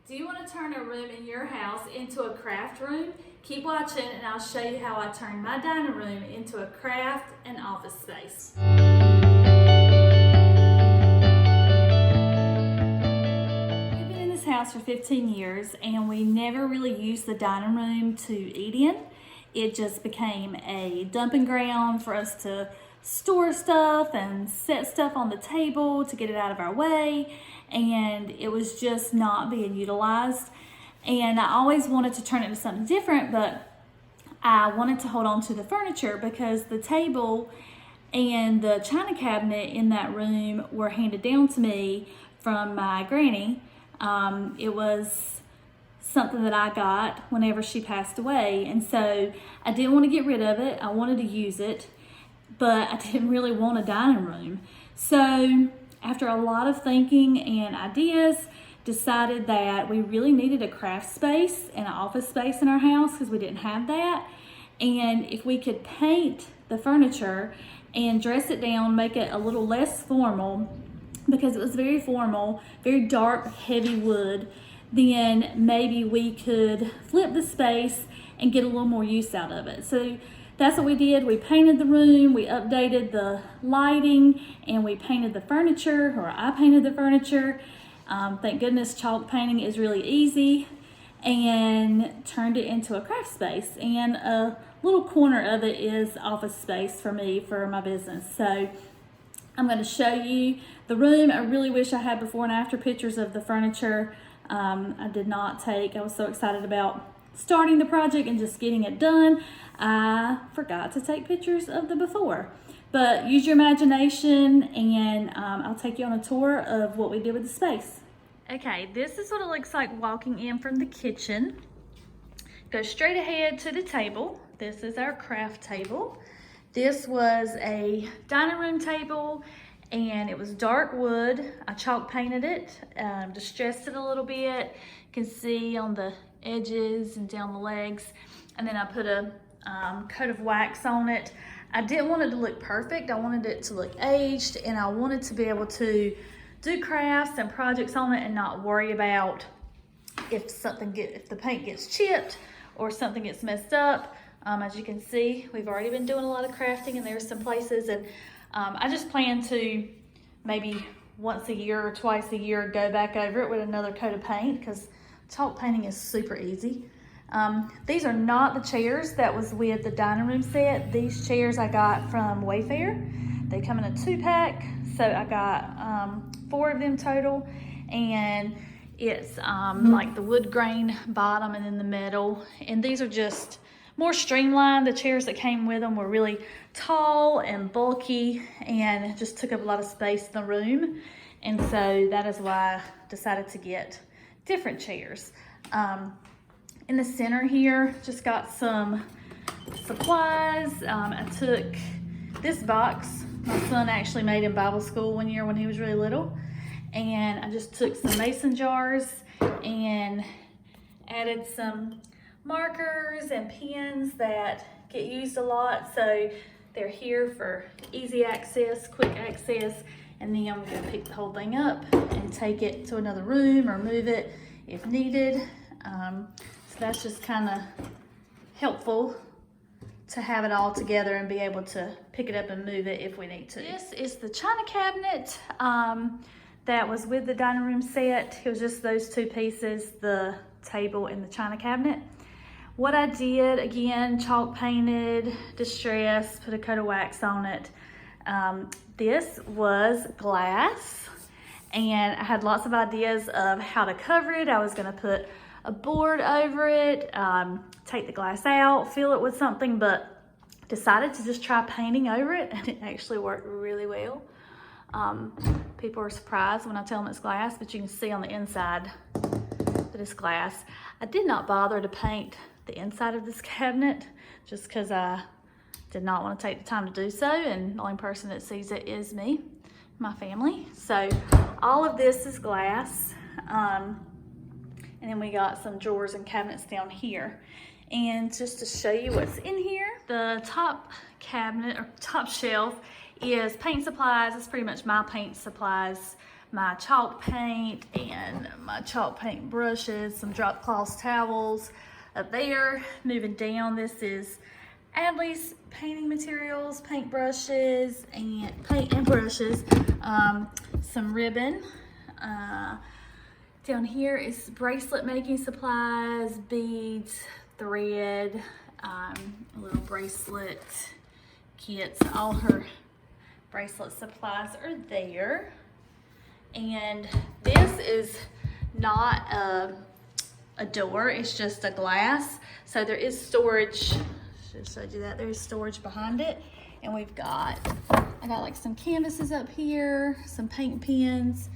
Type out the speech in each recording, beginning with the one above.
Do you want to turn a room in your house into a craft room? Keep watching and I'll show you how I turned my dining room into a craft and office space. We've been in this house for 15 years and we never really used the dining room to eat in. It just became a dumping ground for us to store stuff and set stuff on the table to get it out of our way, and it was just not being utilized. And I always wanted to turn it into something different, but I wanted to hold on to the furniture because the table and the china cabinet in that room were handed down to me from my granny. It was something that I got whenever she passed away, and so I didn't want to get rid of it. I wanted to use it, but I didn't really want a dining room. So after a lot of thinking and ideas, decided that we really needed a craft space and an office space in our house because we didn't have that. And if we could paint the furniture and dress it down, make it a little less formal, because it was very formal, very dark, heavy wood, then maybe we could flip the space and get a little more use out of it. So that's what we did. We painted the room, we updated the lighting, and we painted the furniture, or I painted the furniture. Thank goodness chalk painting is really easy, and turned it into a craft space. And a little corner of it is office space for me, for my business. So I'm going to show you the room. I really wish I had before and after pictures of the furniture. I did not take. I was so excited about starting the project and just getting it done. I forgot to take pictures of the before. But use your imagination, and I'll take you on a tour of what we did with the space. Okay, this is what it looks like walking in from the kitchen. Go straight ahead to the table. This is our craft table. This was a dining room table, and it was dark wood. I chalk painted it, distressed it a little bit. You can see on the edges and down the legs. And then I put a coat of wax on it. I didn't want it to look perfect. I wanted it to look aged, and I wanted to be able to do crafts and projects on it and not worry about if the paint gets chipped or something gets messed up. As you can see, we've already been doing a lot of crafting, and there's some places, and I just plan to maybe once a year or twice a year go back over it with another coat of paint, because chalk painting is super easy. These are not the chairs that was with the dining room set. These chairs I got from Wayfair. They come in a 2-pack, so I got 4 of them total, and it's like the wood grain bottom and then the metal, and these are just more streamlined. The chairs that came with them were really tall and bulky and just took up a lot of space in the room, and so that is why I decided to get different chairs. In the center here, just got some supplies. I took this box my son actually made in Bible school one year when he was really little, and I just took some mason jars and added some markers and pens that get used a lot, so they're here for easy access, quick access. And then I'm going to pick the whole thing up and take it to another room or move it if needed. So that's just kind of helpful to have it all together and be able to pick it up and move it if we need to. This is the china cabinet that was with the dining room set. It was just those 2 pieces, the table and the china cabinet. What I did, again, chalk painted, distressed, put a coat of wax on it. This was glass, and I had lots of ideas of how to cover it. I was going to put a board over it, take the glass out, fill it with something, but decided to just try painting over it, and it actually worked really well. People are surprised when I tell them it's glass, but you can see on the inside that it's glass. I did not bother to paint the inside of this cabinet just because I did not want to take the time to do so, and the only person that sees it is me, my family. So all of this is glass. And then we got some drawers and cabinets down here. And just to show you what's in here, the top cabinet or top shelf is paint supplies. It's pretty much my paint supplies my chalk paint and my chalk paint brushes, some drop cloth towels up there. Moving down, this is Adley's painting materials, paint brushes and paint and brushes, some ribbon. Down here is bracelet making supplies, beads, thread, little bracelet kits. All her bracelet supplies are there. And this is not a door, it's just a glass. So there is storage, should have showed you that, there's storage behind it. And I got like some canvases up here, some paint pens,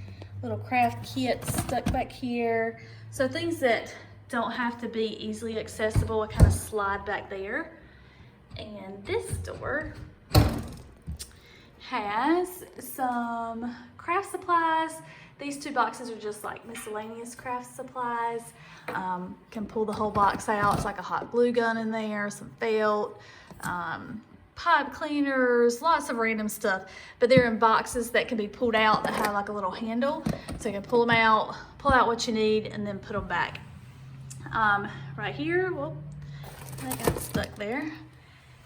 little craft kits stuck back here. So things that don't have to be easily accessible, I kind of slide back there. And this door has some craft supplies. These two boxes are just like miscellaneous craft supplies. Can pull the whole box out. It's like a hot glue gun in there, some felt, pipe cleaners, lots of random stuff. But they're in boxes that can be pulled out that have like a little handle. So you can pull them out, pull out what you need, and then put them back. Right here, well, I got stuck there.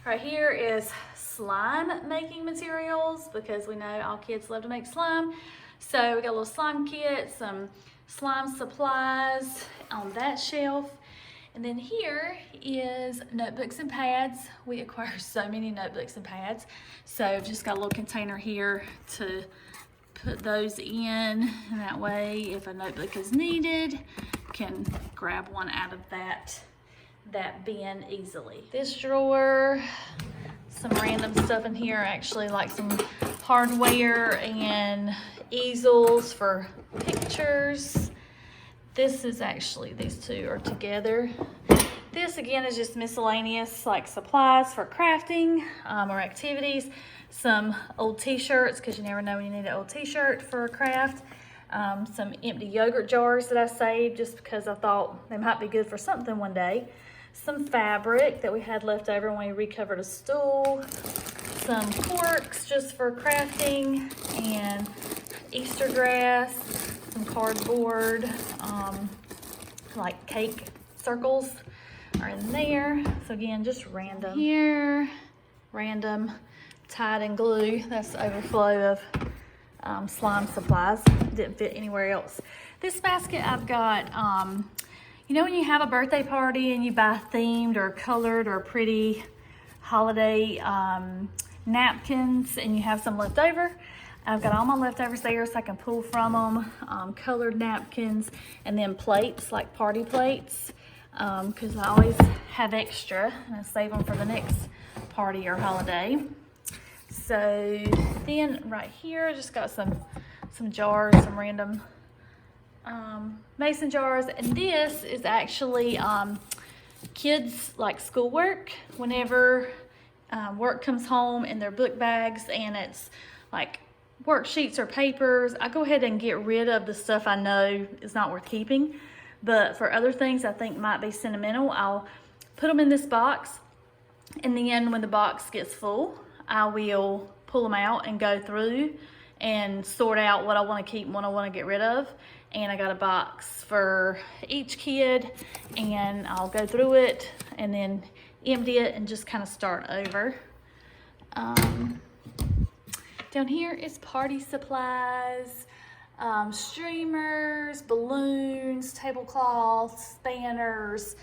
Right here is slime making materials, because we know all kids love to make slime. So we got a little slime kit, some slime supplies on that shelf. And then here is notebooks and pads. We acquire so many notebooks and pads. So I've just got a little container here to put those in. And that way, if a notebook is needed, can grab one out of that bin easily. This drawer, some random stuff in here, actually like some hardware and easels for pictures. This is actually, these two are together. This again is just miscellaneous, like supplies for crafting or activities. Some old t-shirts, because you never know when you need an old t-shirt for a craft. Some empty yogurt jars that I saved just because I thought they might be good for something one day. Some fabric that we had left over when we recovered a stool. Some corks just for crafting, and Easter grass, some cardboard, like cake circles are in there. So again, just random. Here, random Tide and glue. That's the overflow of slime supplies. Didn't fit anywhere else. This basket I've got, you know when you have a birthday party and you buy themed or colored or pretty holiday napkins and you have some left over? I've got all my leftovers there so I can pull from them. Colored napkins, and then plates, like party plates, because I always have extra and I save them for the next party or holiday. So then right here, I just got some jars, some random mason jars. And this is actually kids like schoolwork. Whenever work comes home in their book bags and it's like worksheets or papers, I go ahead and get rid of the stuff I know is not worth keeping. But for other things I think might be sentimental, I'll put them in this box. And then when the box gets full, I will pull them out and go through and sort out what I want to keep and what I want to get rid of. And I got a box for each kid, and I'll go through it and then empty it and just kind of start over. Down here is party supplies, streamers, balloons, tablecloths, banners,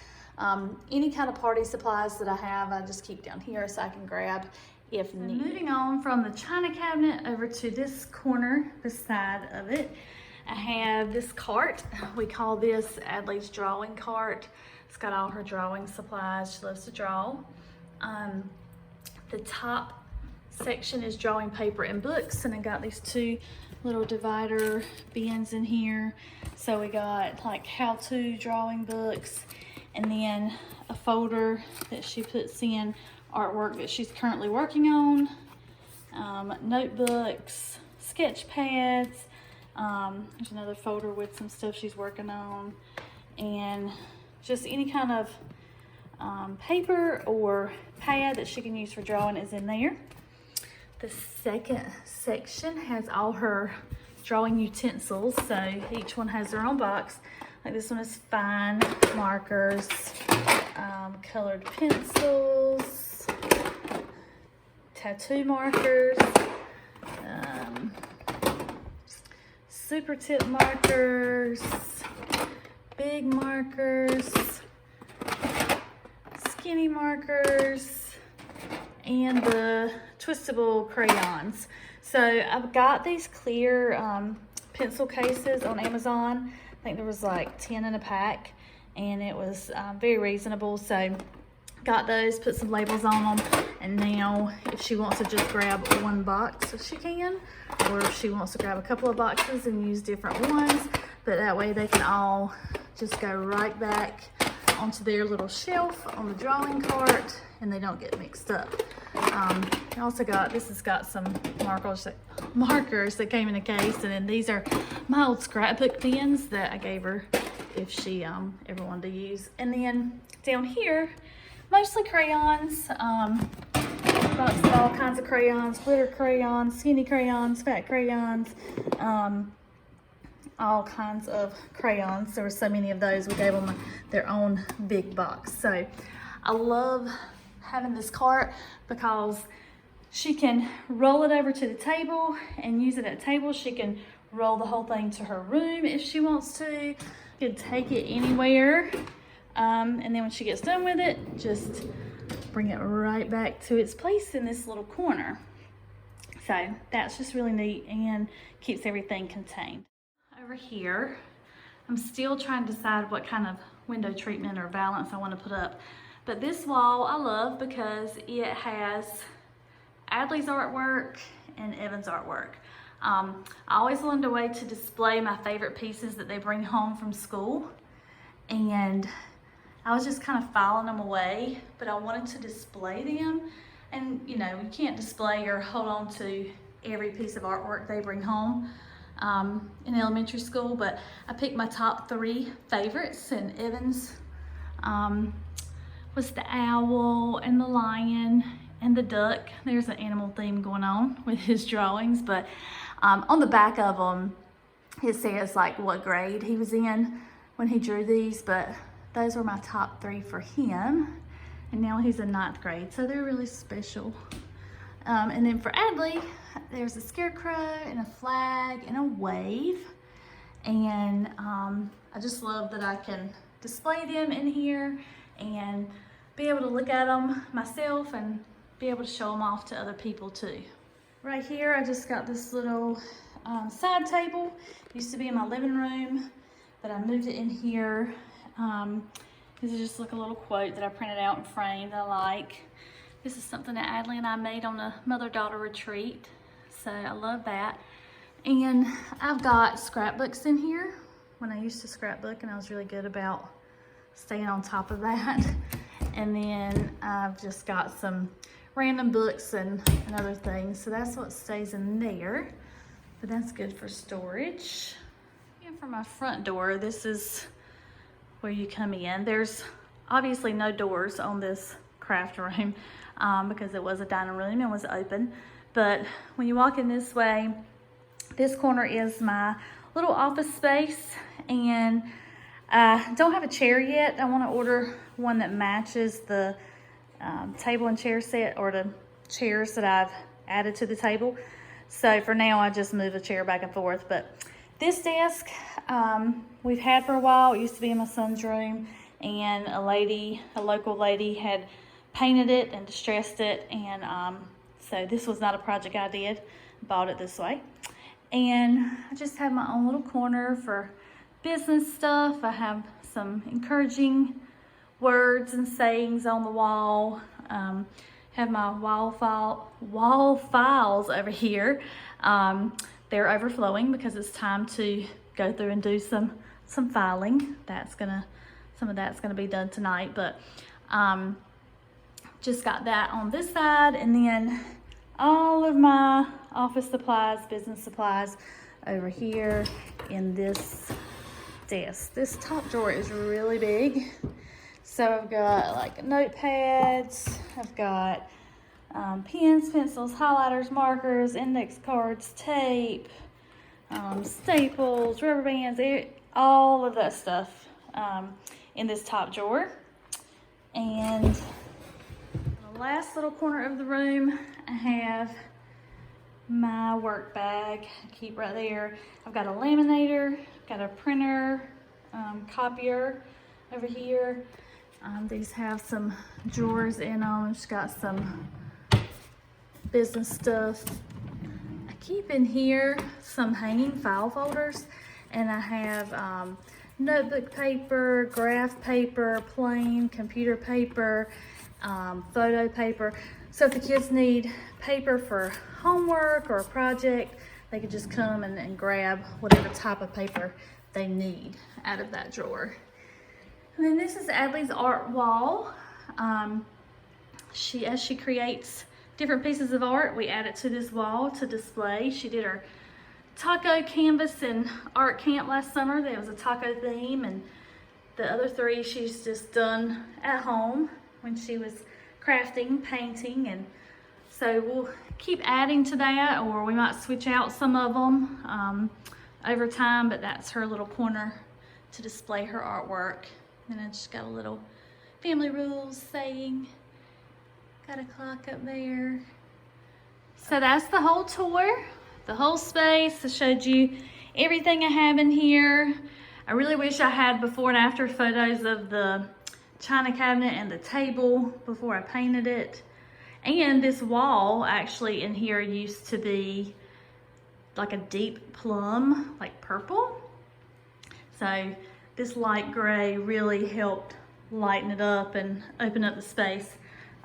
any kind of party supplies that I have, I just keep down here so I can grab if needed. Moving on from the china cabinet over to this corner beside of it, I have this cart. We call this Adley's drawing cart. It's got all her drawing supplies. She loves to draw. The top section is drawing paper and books, and I got these two little divider bins in here. So we got like how-to drawing books, and then a folder that she puts in artwork that she's currently working on, notebooks, sketch pads. There's another folder with some stuff she's working on, and just any kind of paper or pad that she can use for drawing is in there. The second section has all her drawing utensils. So each one has their own box. Like this one is fine markers, colored pencils, tattoo markers, super tip markers, big markers, skinny markers, and the twistable crayons. So I've got these clear pencil cases on Amazon. I think there was like 10 in a pack, and it was very reasonable. So got those, put some labels on them, and now if she wants to just grab one box, she can, or if she wants to grab a couple of boxes and use different ones, but that way they can all just go right back onto their little shelf on the drawing cart and they don't get mixed up. I also got, this has got some markers that came in a case, and then these are my old scrapbook pens that I gave her if she ever wanted to use. And then down here, mostly crayons. Lots of all kinds of crayons, glitter crayons, skinny crayons, fat crayons, all kinds of crayons. There were so many of those, we gave them their own big box. So I love having this cart because she can roll it over to the table and use it at the table. She can roll the whole thing to her room if she wants to. She can take it anywhere. And then when she gets done with it, just bring it right back to its place in this little corner. So that's just really neat and keeps everything contained. Over here, I'm still trying to decide what kind of window treatment or valance I want to put up. But this wall I love because it has Adley's artwork and Evan's artwork. I always wanted a way to display my favorite pieces that they bring home from school, and I was just kind of filing them away, but I wanted to display them. And you know, you can't display or hold on to every piece of artwork they bring home in elementary school, but I picked my top 3 favorites, and Evan's was the owl and the lion and the duck. There's an animal theme going on with his drawings, but on the back of them it says like what grade he was in when he drew these, but those were my top 3 for him, and now he's in 9th grade, so they're really special. And then for Adley, there's a scarecrow and a flag and a wave, and I just love that I can display them in here and be able to look at them myself and be able to show them off to other people too. Right here, I just got this little side table. It used to be in my living room, but I moved it in here. This is just like a little quote that I printed out and framed that I like. This is something that Adley and I made on a mother-daughter retreat, so I love that. And I've got scrapbooks in here. When I used to scrapbook, and I was really good about staying on top of that. And then I've just got some random books and other things, so that's what stays in there, but that's good for storage. And for my front door, this is where you come in. There's obviously no doors on this craft room because it was a dining room and was open, but when you walk in this way, this corner is my little office space, and I don't have a chair yet. I want to order one that matches the table and chair set, or the chairs that I've added to the table. So for now, I just move the chair back and forth. But this desk we've had for a while. It used to be in my son's room, and a local lady had painted it and distressed it, and so this was not a project I did. Bought it this way, and I just have my own little corner for business stuff. I have some encouraging words and sayings on the wall. Have my wall files over here. They're overflowing because it's time to go through and do some filing. Some of that's gonna be done tonight, but just got that on this side, and then all of my office supplies, business supplies over here in this desk. This top drawer is really big. So I've got like notepads, I've got pens, pencils, highlighters, markers, index cards, tape, staples, rubber bands, all of that stuff in this top drawer. And the last little corner of the room, I have my work bag. I keep right there. I've got a laminator, got a printer, copier over here. These have some drawers in them. It's got some business stuff. I keep in here some hanging file folders, and I have notebook paper, graph paper, plain computer paper, photo paper. So if the kids need paper for homework or a project, they could just come and grab whatever type of paper they need out of that drawer. And then this is Adley's art wall. As she creates different pieces of art, we add it to this wall to display. She did her taco canvas and art camp last summer. There was a taco theme, and the other three she's just done at home when she was crafting, painting, and so we'll keep adding to that, or we might switch out some of them over time, but that's her little corner to display her artwork. And I just got a little family rules saying, got a clock up there. So that's the whole tour, the whole space. I showed you everything I have in here. I really wish I had before and after photos of the china cabinet and the table before I painted it. And this wall actually in here used to be like a deep plum, like purple. So this light gray really helped lighten it up and open up the space.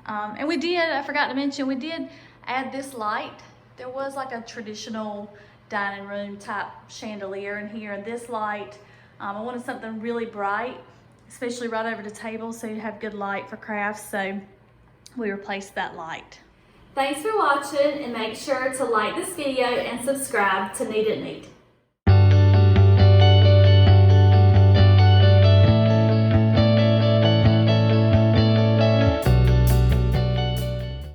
And we did, I forgot to mention, we did add this light. There was like a traditional dining room type chandelier in here, and this light, I wanted something really bright, especially right over the table, so you have good light for crafts, so we replaced that light. Thanks for watching, and make sure to like this video and subscribe to Neat It Neat.